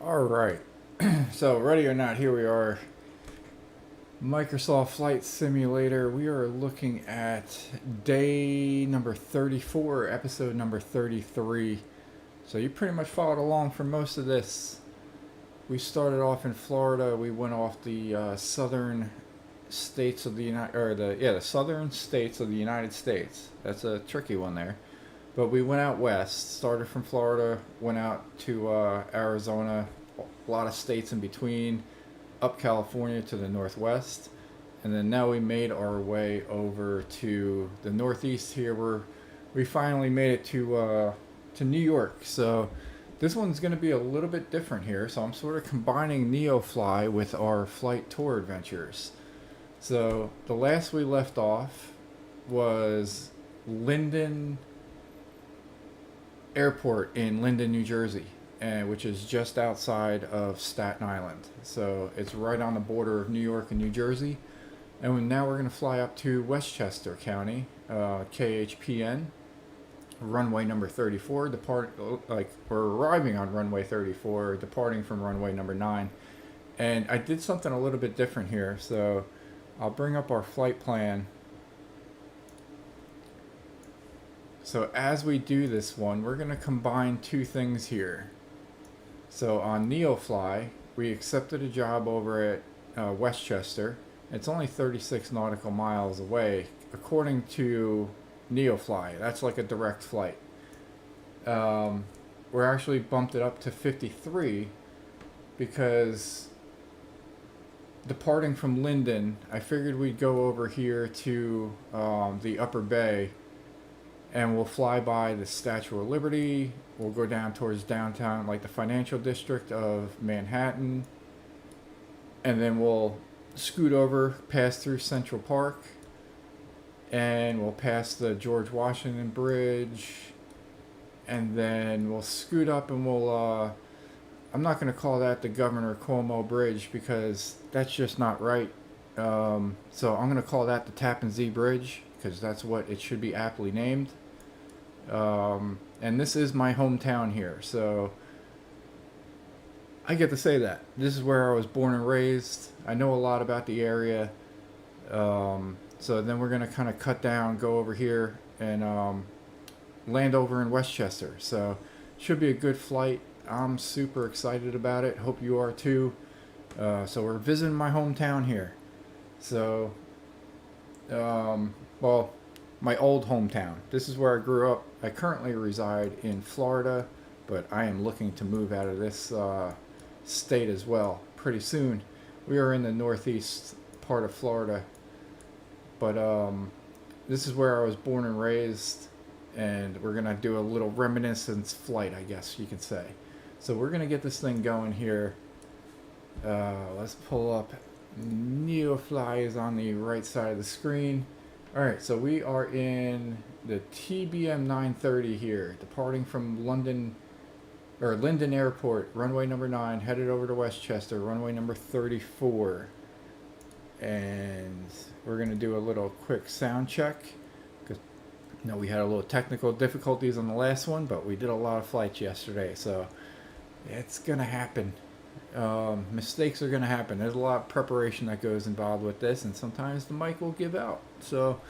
All right. So, ready or not, here we are. Microsoft Flight Simulator. We are looking at day number 34, episode number 33. So, you pretty much followed along for most of this. We started off in Florida. We went off the southern states of the United, or the southern states of the United States. That's a tricky one there. But we went out west. Started from Florida, went out to Arizona, a lot of states in between, up California to the northwest, and then now we made our way over to the northeast. Here we finally made it to New York. So this one's going to be a little bit different here. So I'm sort of combining NeoFly with our flight tour adventures. So the last we left off was Linden Airport in Linden, New Jersey, which is just outside of Staten Island. So it's right on the border of New York and New Jersey. And now we're going to fly up to Westchester County, KHPN, runway number 34. We're arriving on runway 34, departing from runway number 9. And I did something a little bit different here. So I'll bring up our flight plan. So as we do this one, we're going to combine two things here. So on NeoFly, we accepted a job over at Westchester. It's only 36 nautical miles away, according to NeoFly. That's like a direct flight. We're actually bumped it up to 53 because departing from Linden, I figured we'd go over here to the Upper Bay, and we'll fly by the Statue of Liberty. We'll go down towards downtown, like the financial district of Manhattan. And then we'll scoot over, pass through Central Park. And we'll pass the George Washington Bridge. And then we'll scoot up and we'll... I'm not going to call that the Governor Cuomo Bridge because that's just not right. So I'm going to call that the Tappan Zee Bridge because that's what it should be aptly named. And this is my hometown here, so I get to say that. This is where I was born and raised. I know a lot about the area. So then we're going to kind of cut down, go over here, and land over in Westchester. So should be a good flight. I'm super excited about it. Hope you are too. So we're visiting my hometown here. So, well, my old hometown. This is where I grew up. I currently reside in Florida, but I am looking to move out of this state as well pretty soon. We are in the northeast part of Florida, but this is where I was born and raised, and we're going to do a little reminiscence flight, I guess you could say. So we're going to get this thing going here. Let's pull up. NeoFly is on the right side of the screen. Alright, so we are in the TBM 930 here, departing from Linden Airport, runway number 9, headed over to Westchester, runway number 34. And we're going to do a little quick sound check. Because we had a little technical difficulties on the last one, but we did a lot of flights yesterday, so it's going to happen. Mistakes are going to happen. There's a lot of preparation that goes involved with this, and sometimes the mic will give out. So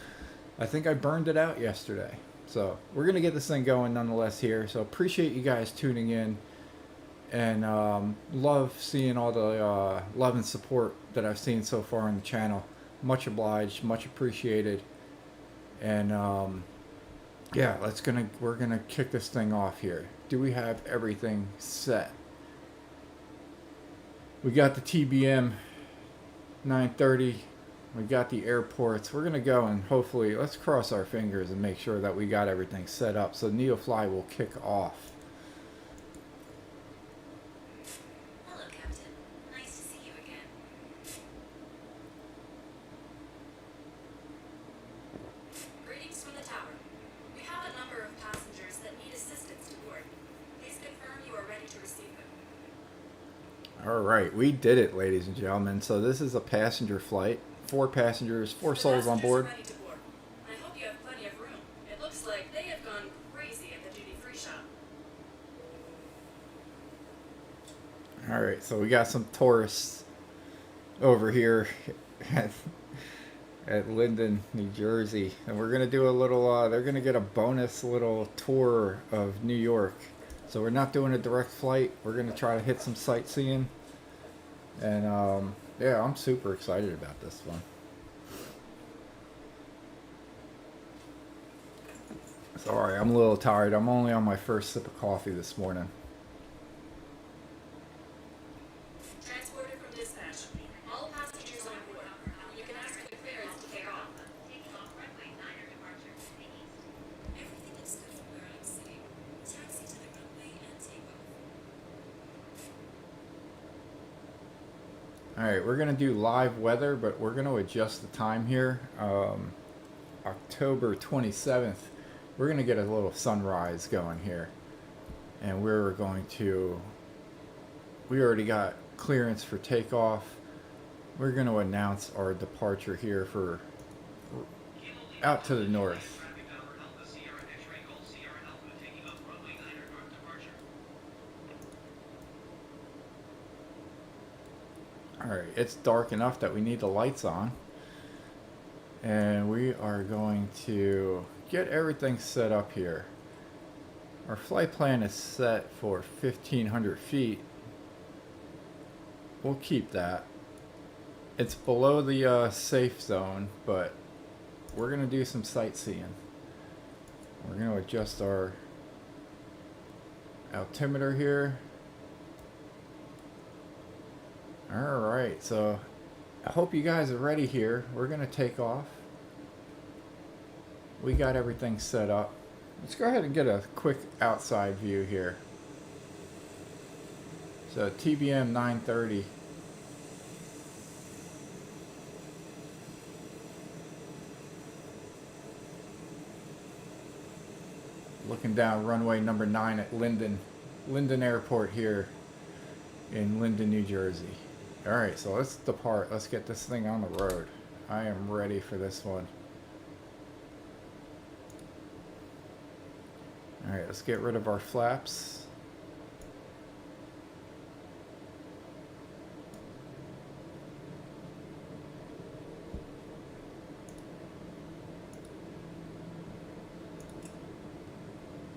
I think I burned it out yesterday. So we're going to get this thing going nonetheless here. So appreciate you guys tuning in, and love seeing all the love and support that I've seen so far on the channel. Much obliged, much appreciated. And yeah, we're gonna kick this thing off here. Do we have everything set? We got the TBM 930. We got the airports. We're going to go and hopefully, let's cross our fingers and make sure that we got everything set up. So NeoFly will kick off. Hello, Captain. Nice to see you again. Greetings from the tower. We have a number of passengers that need assistance to board. Please confirm you are ready to receive them. All right, we did it, ladies and gentlemen. So this is a passenger flight. 4 passengers, 4 souls on board. Ready to board. I hope you have plenty of room. It looks like they have gone crazy at the duty-free shop. All right, so we got some tourists over here at, at Linden, New Jersey, and we're gonna do a little. They're gonna get a bonus little tour of New York. So we're not doing a direct flight. We're gonna try to hit some sightseeing, and yeah, I'm super excited about this one. Sorry, I'm a little tired. I'm only on my first sip of coffee this morning. Transported from dispatch. All passengers on board. You can ask for clearance to take off. Everything looks good from where I'm sitting. Taxi to the runway and take off. All right, we're gonna do live weather, but we're gonna adjust the time here. October 27th. We're gonna get a little sunrise going here, and we're going to. We already got clearance for takeoff. We're gonna announce our departure here for out to the north. Alright, it's dark enough that we need the lights on. And we are going to get everything set up here. Our flight plan is set for 1,500 feet. We'll keep that. It's below the safe zone, but we're going to do some sightseeing. We're going to adjust our altimeter here. Alright, so I hope you guys are ready here. We're going to take off. We got everything set up. Let's go ahead and get a quick outside view here. So TBM 930. Looking down runway number 9 at Linden Airport here in Linden, New Jersey. Alright, so let's depart. Let's get this thing on the road. I am ready for this one. Alright, let's get rid of our flaps.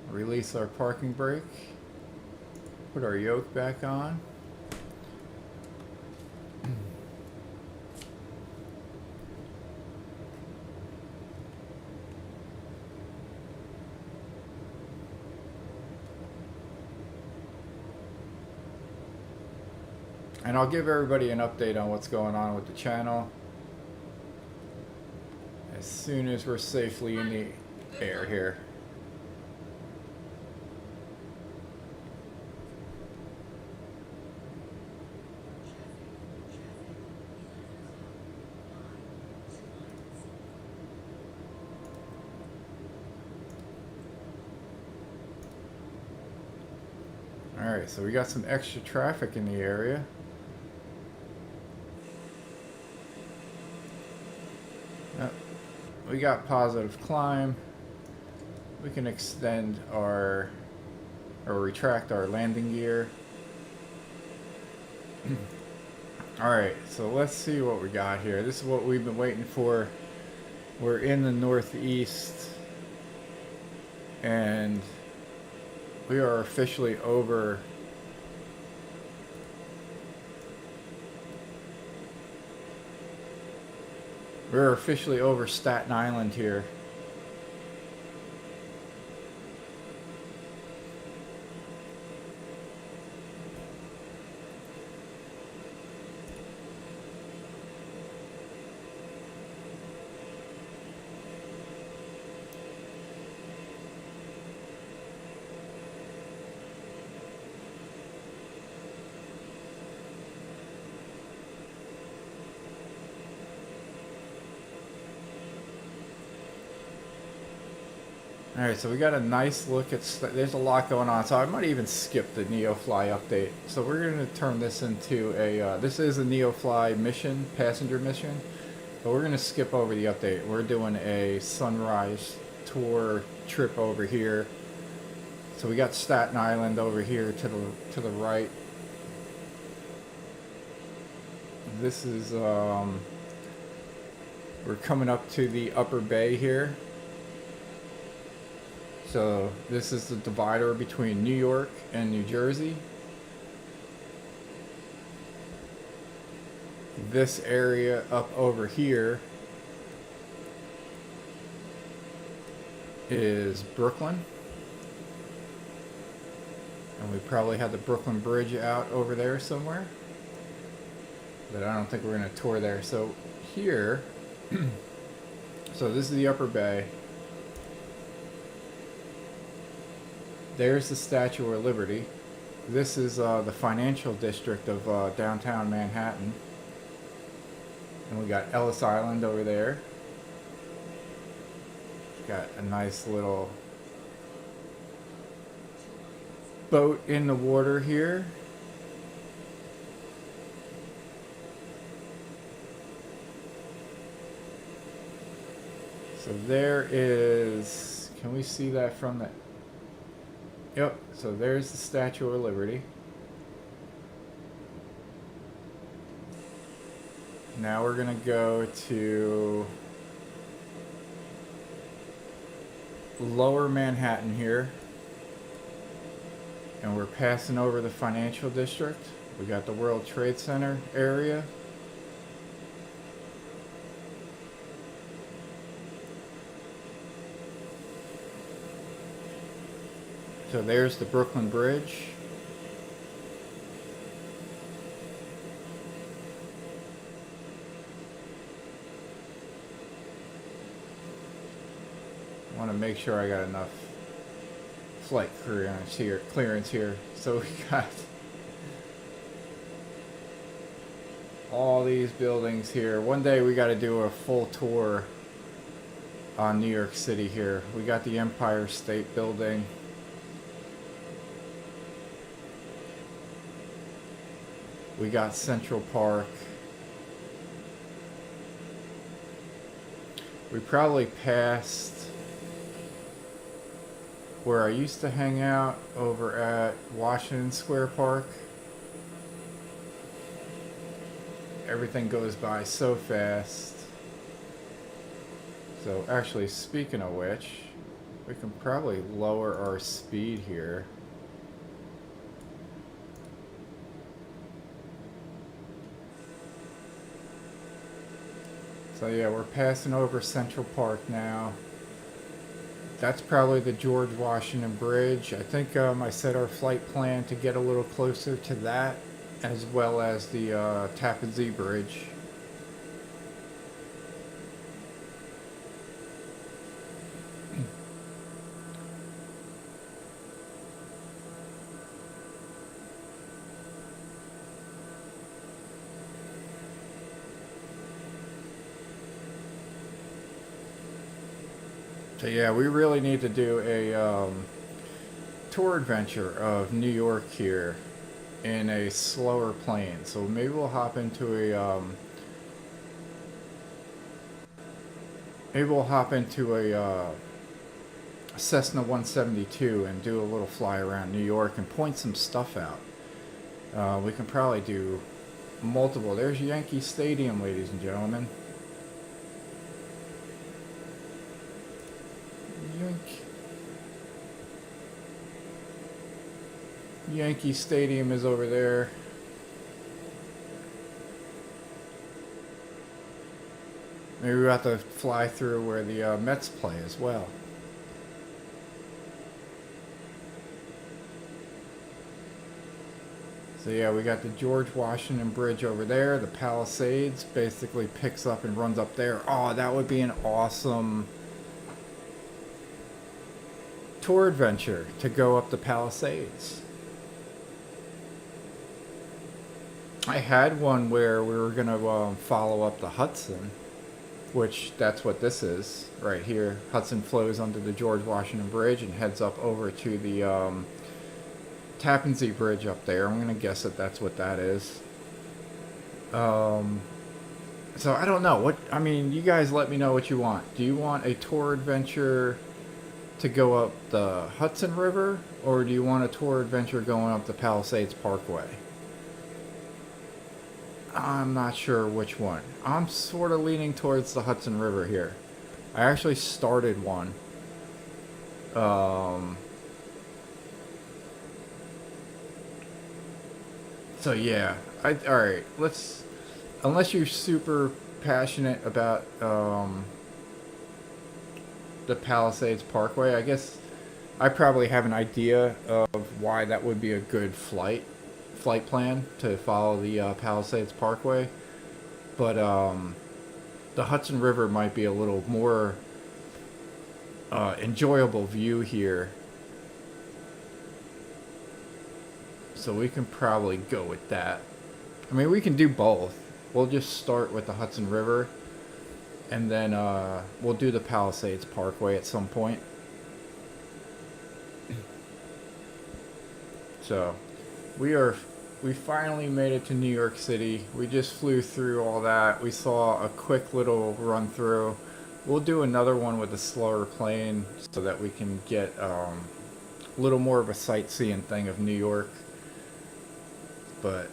Release our parking brake. Put our yoke back on. And I'll give everybody an update on what's going on with the channel as soon as we're safely in the air here. Alright, so we got some extra traffic in the area. We got positive climb. We can extend our or retract our landing gear. Alright, so let's see what we got here. This is what we've been waiting for. We're in the northeast and we are officially over Staten Island here. Alright, so we got a nice look at, there's a lot going on, so I might even skip the NeoFly update. So we're going to turn this into a, this is a NeoFly mission, passenger mission, but we're going to skip over the update. We're doing a sunrise tour trip over here. So we got Staten Island over here to the right. this is, we're coming up to the upper bay here. So this is the divider between New York and New Jersey. This area up over here is Brooklyn. And we probably had the Brooklyn Bridge out over there somewhere. But I don't think we're going to tour there. So here, so this is the upper bay. There's the Statue of Liberty. This is the financial district of downtown Manhattan. And we got Ellis Island over there. Got a nice little boat in the water here. So there is, can we see that from the, yep, so there's the Statue of Liberty. Now we're going to go to Lower Manhattan here. And we're passing over the financial district. We got the World Trade Center area. So there's the Brooklyn Bridge. I want to make sure I got enough flight clearance here. So we got all these buildings here. One day we got to do a full tour on New York City here. We got the Empire State Building. We got Central Park. We probably passed where I used to hang out over at Washington Square Park. Everything goes by so fast. So actually, speaking of which, we can probably lower our speed here. So yeah, we're passing over Central Park now. That's probably the George Washington Bridge. I think I set our flight plan to get a little closer to that, as well as the Tappan Zee Bridge. So yeah, we really need to do a tour adventure of New York here in a slower plane. So maybe we'll hop into a Cessna 172 and do a little fly around New York and point some stuff out. We can probably do multiple. There's Yankee Stadium, ladies and gentlemen. Yankee Stadium is over there. Maybe we'll have to fly through where the Mets play as well. So yeah, we got the George Washington Bridge over there. The Palisades basically picks up and runs up there. Oh, that would be an awesome tour adventure to go up the Palisades. I had one where we were going to follow up the Hudson, which that's what this is right here. Hudson flows under the George Washington Bridge and heads up over to the Tappan Zee Bridge up there. I'm going to guess that that's what that is. So I don't know. I mean, you guys let me know what you want. Do you want a tour adventure to go up the Hudson River, or do you want a tour adventure going up the Palisades Parkway? I'm not sure which one. I'm sort of leaning towards the Hudson River here. I actually started one. So yeah, all right. Let's, unless you're super passionate about the Palisades Parkway, I guess I probably have an idea of why that would be a good flight plan to follow the Palisades Parkway. But the Hudson River might be a little more enjoyable view here. So we can probably go with that. I mean, we can do both. We'll just start with the Hudson River, and then we'll do the Palisades Parkway at some point. So we finally made it to New York City. We just flew through all that. We saw a quick little run through. We'll do another one with a slower plane so that we can get a little more of a sightseeing thing of New York. But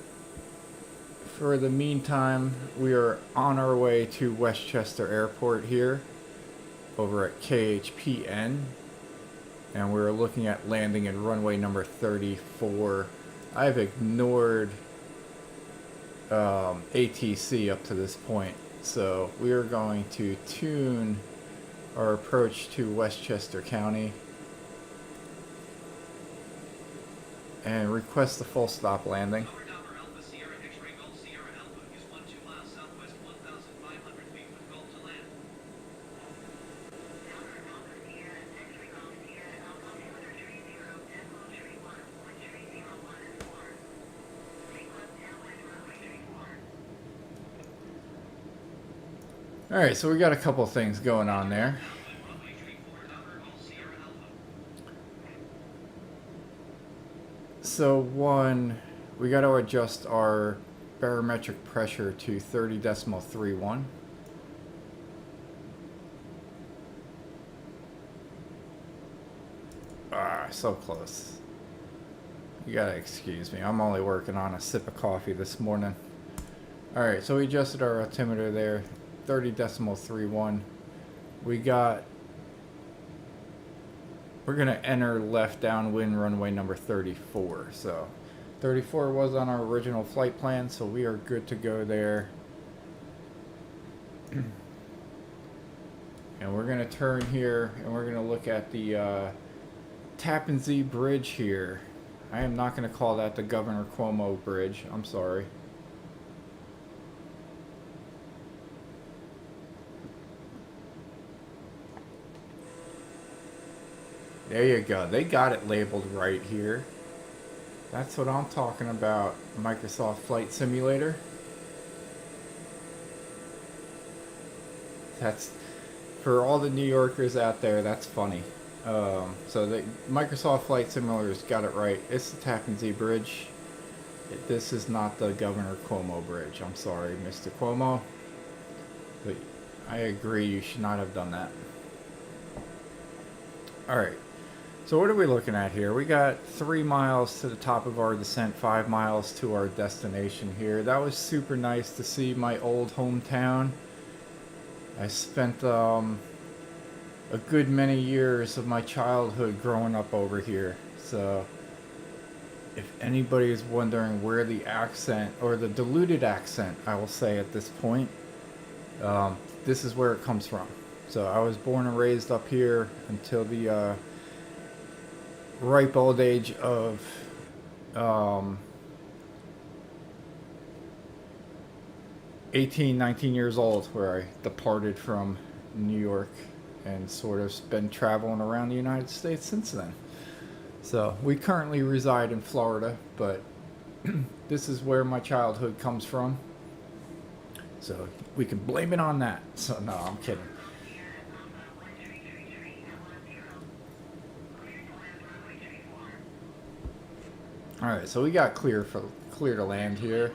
for the meantime, we are on our way to Westchester Airport here over at KHPN. And we're looking at landing in runway number 34. I've ignored ATC up to this point. So we are going to tune our approach to Westchester County and request the full stop landing. Alright, so we got a couple things going on there. So one, we got to adjust our barometric pressure to 30.31. Ah, so close. You gotta excuse me. I'm only working on a sip of coffee this morning. Alright, so we adjusted our altimeter there. 30.31. We're gonna enter left downwind runway number 34. So 34 was on our original flight plan, so we are good to go there. And we're gonna turn here and we're gonna look at the Tappan Zee Bridge here. I am not gonna call that the Governor Cuomo Bridge. I'm sorry. There you go. They got it labeled right here. That's what I'm talking about. Microsoft Flight Simulator. That's, for all the New Yorkers out there, that's funny. So the Microsoft Flight Simulator's got it right. It's the Tappan Zee Bridge. This is not the Governor Cuomo Bridge. I'm sorry, Mr. Cuomo. But I agree, you should not have done that. Alright. So what are we looking at here? We got 3 miles to the top of our descent, 5 miles to our destination here. That was super nice to see my old hometown. I spent a good many years of my childhood growing up over here. So if anybody is wondering where the accent, or the diluted accent, I will say at this point, this is where it comes from. So I was born and raised up here until the ripe old age of 18, 19 years old, where I departed from New York and sort of been traveling around the United States since then. So we currently reside in Florida, but this is where my childhood comes from. So we can blame it on that. So no, I'm kidding. Alright, so we got clear to land here.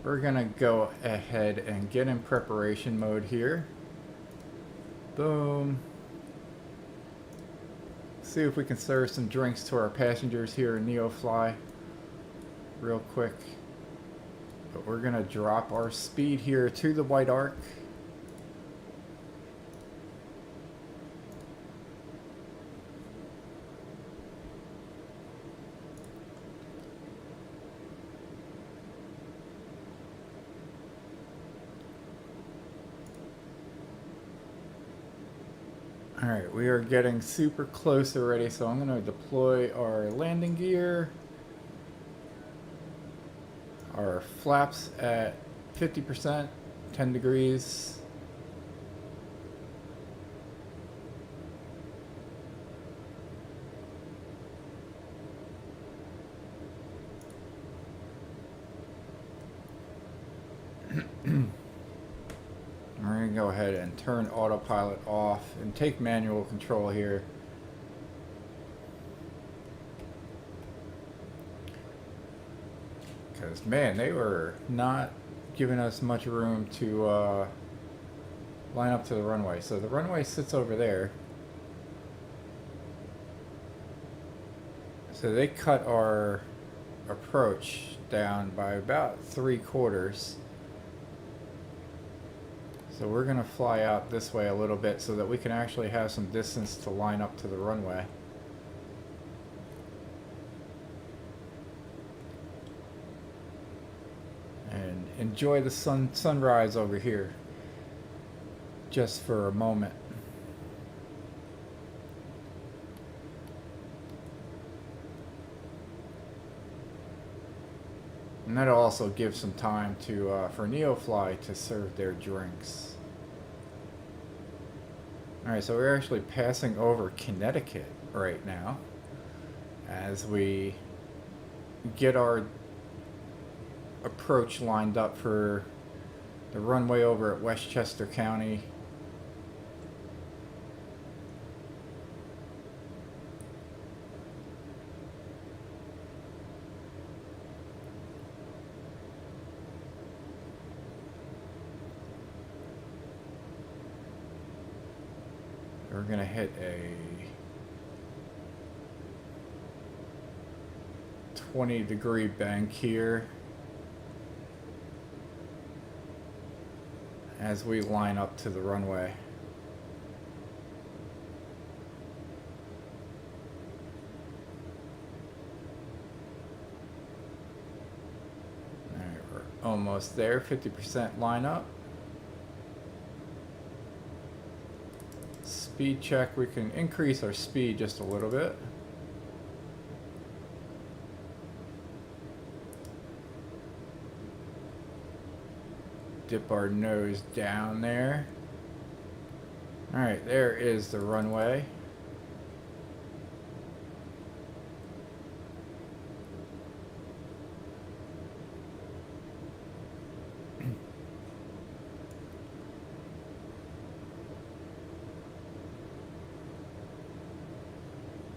We're gonna go ahead and get in preparation mode here. Boom. See if we can serve some drinks to our passengers here in NeoFly real quick. But we're going to drop our speed here to the white arc. Alright, we are getting super close already, so I'm going to deploy our landing gear. Our flaps at 50%, 10 degrees. We're going to go ahead and turn autopilot off and take manual control here. Because, man, they were not giving us much room to line up to the runway. So the runway sits over there. So they cut our approach down by about 3/4. So we're going to fly out this way a little bit so that we can actually have some distance to line up to the runway. And enjoy the sunrise over here just for a moment. And that'll also give some time to for NeoFly to serve their drinks. Alright, so we're actually passing over Connecticut right now as we get our approach lined up for the runway over at Westchester County. We're going to hit a 20-degree bank here as we line up to the runway. All right, we're almost there, 50% line up. Speed check, we can increase our speed just a little bit. Dip our nose down there. Alright, there is the runway.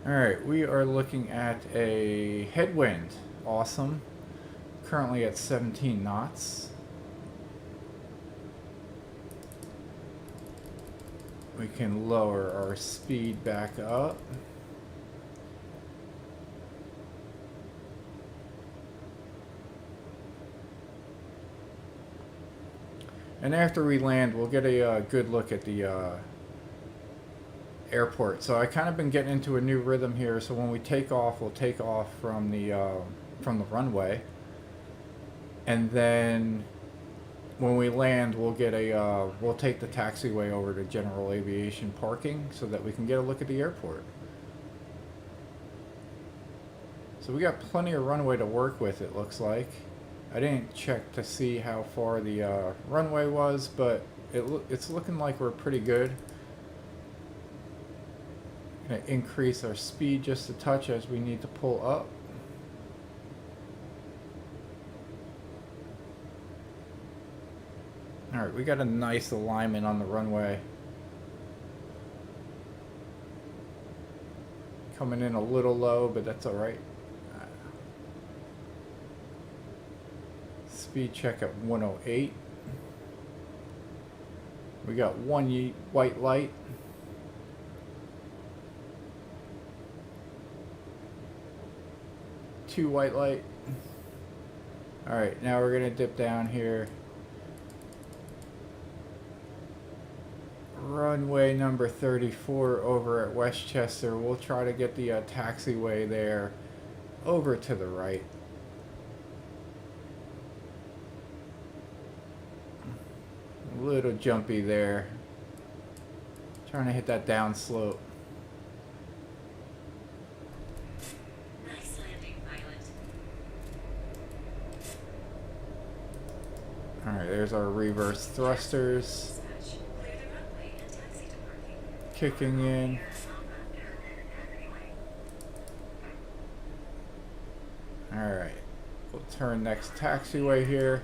Alright, we are looking at a headwind. Awesome. Currently at 17 knots. We can lower our speed back up. And after we land, we'll get a good look at the airport. So I kind of been getting into a new rhythm here. So when we take off, we'll take off from the runway, and then when we land, we'll get a we'll take the taxiway over to general aviation parking so that we can get a look at the airport. So we got plenty of runway to work with, it looks like. I didn't check to see how far the runway was, but it's looking like we're pretty good. Gonna increase our speed just a touch as we need to pull up. Alright, we got a nice alignment on the runway. Coming in a little low, but that's alright. Speed check at 108. We got one white light. Two white light. Alright, now we're going to dip down here. Runway number 34 over at Westchester. We'll try to get the taxiway there over to the right. A little jumpy there. Trying to hit that down slope. Nice landing, pilot. Alright, there's our reverse thrusters Dispatch. Clear the runway and taxi to parking. kicking in. Alright, we'll turn next taxiway here.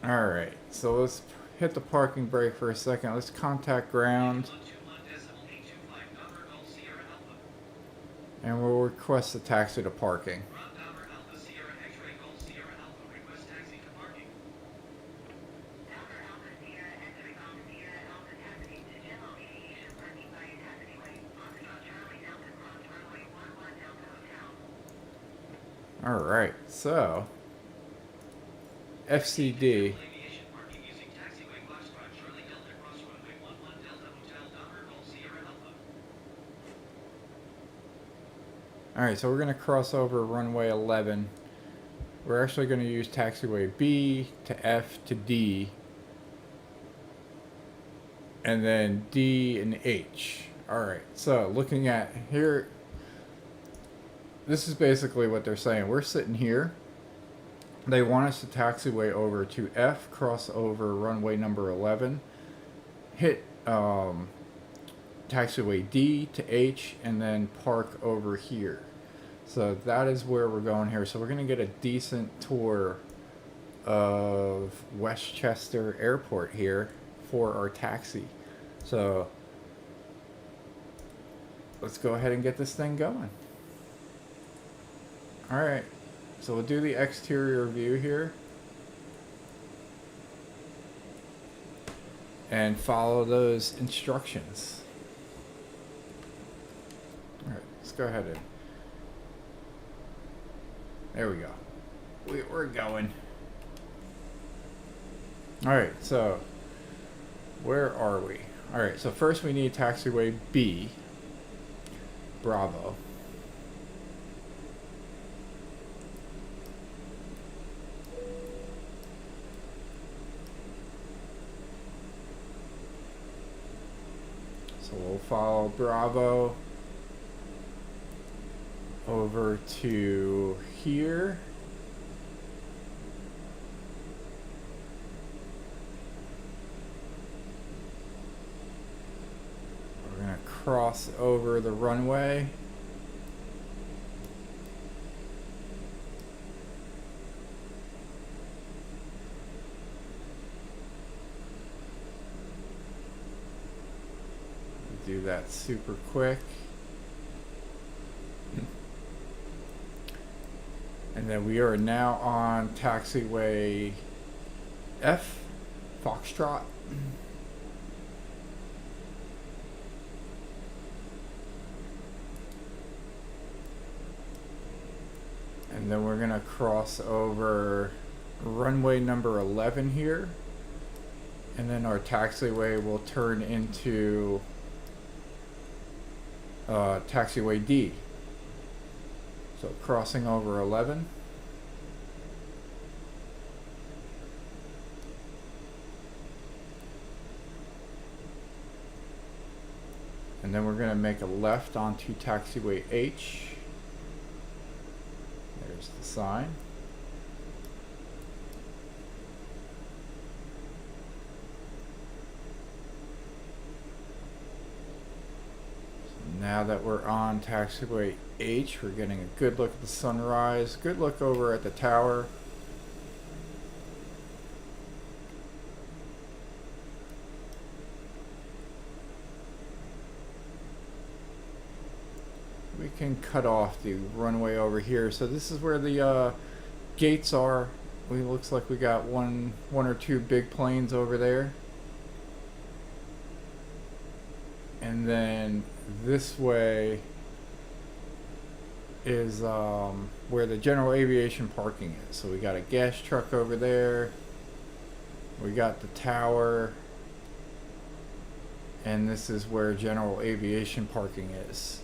Alright, so let's hit the parking brake for a second. Let's contact ground. And we'll request a taxi to parking. Alright, so FCD. Alright, so we're going to cross over runway 11. We're actually going to use taxiway B to F to D. And then D and H. Alright, so looking at here, this is basically what they're saying. We're sitting here. They want us to taxiway over to F, cross over runway number 11, hit taxiway D to H, and then park over here. So that is where we're going here. So we're going to get a decent tour of Westchester Airport here for our taxi. So let's go ahead and get this thing going. Alright, so we'll do the exterior view here. And follow those instructions. Alright, let's go ahead and... There we go. We're going. Alright, so where are we? Alright, so first we need taxiway B. Bravo. So we'll follow Bravo over to here. We're going to cross over the runway. Do that super quick. And then we are now on taxiway F, Foxtrot. And then we're gonna cross over runway number 11 here. And then our taxiway will turn into taxiway D. So crossing over 11. And then we're going to make a left onto taxiway H. There's the sign. Now that we're on taxiway H, we're getting a good look at the sunrise, good look over at the tower. We can cut off the runway over here. So this is where the gates are. Looks like we got one or two big planes over there. And then this way is where the general aviation parking is. So we got a gas truck over there. We got the tower. And this is where general aviation parking is.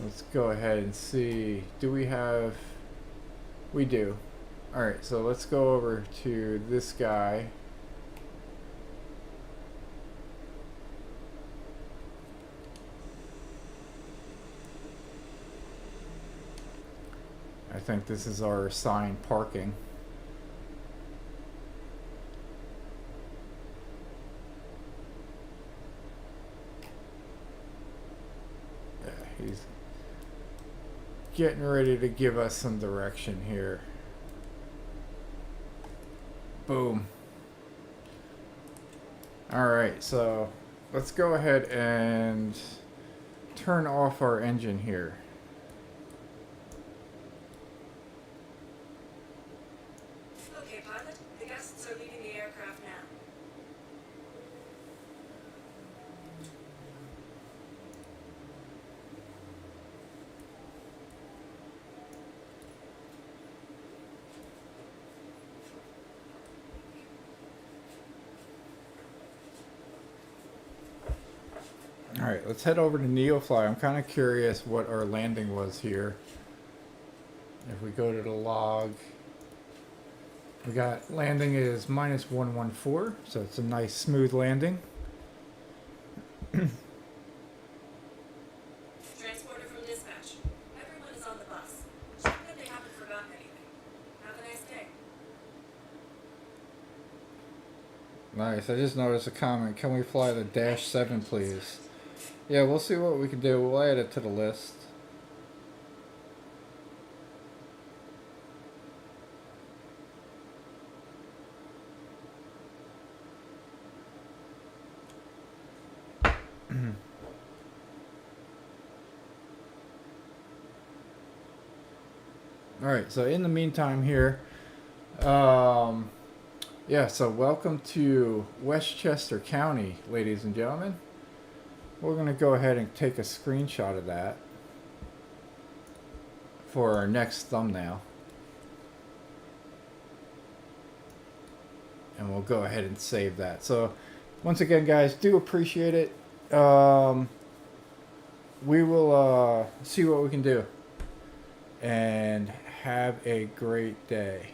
Let's go ahead and see. Do we have... We do. Alright, so let's go over to this guy. I think this is our assigned parking. Yeah, he's getting ready to give us some direction here. Boom. Alright, so let's go ahead and turn off our engine here. Okay, pilot. The guests are leaving the aircraft now. Alright, let's head over to NeoFly. I'm kind of curious what our landing was here. If we go to the log, we got landing is minus 114, so it's a nice smooth landing. Transporter from dispatch. Everyone is on the bus. Check that they haven't forgotten anything. Have a nice day. Nice, I just noticed a comment. Can we fly the Dash 7, please? Yeah, we'll see what we can do. We'll add it to the list. Alright, so in the meantime here, yeah, so welcome to Westchester County, ladies and gentlemen. We're going to go ahead and take a screenshot of that for our next thumbnail. And we'll go ahead and save that. So, once again, guys, do appreciate it. We will see what we can do. And have a great day.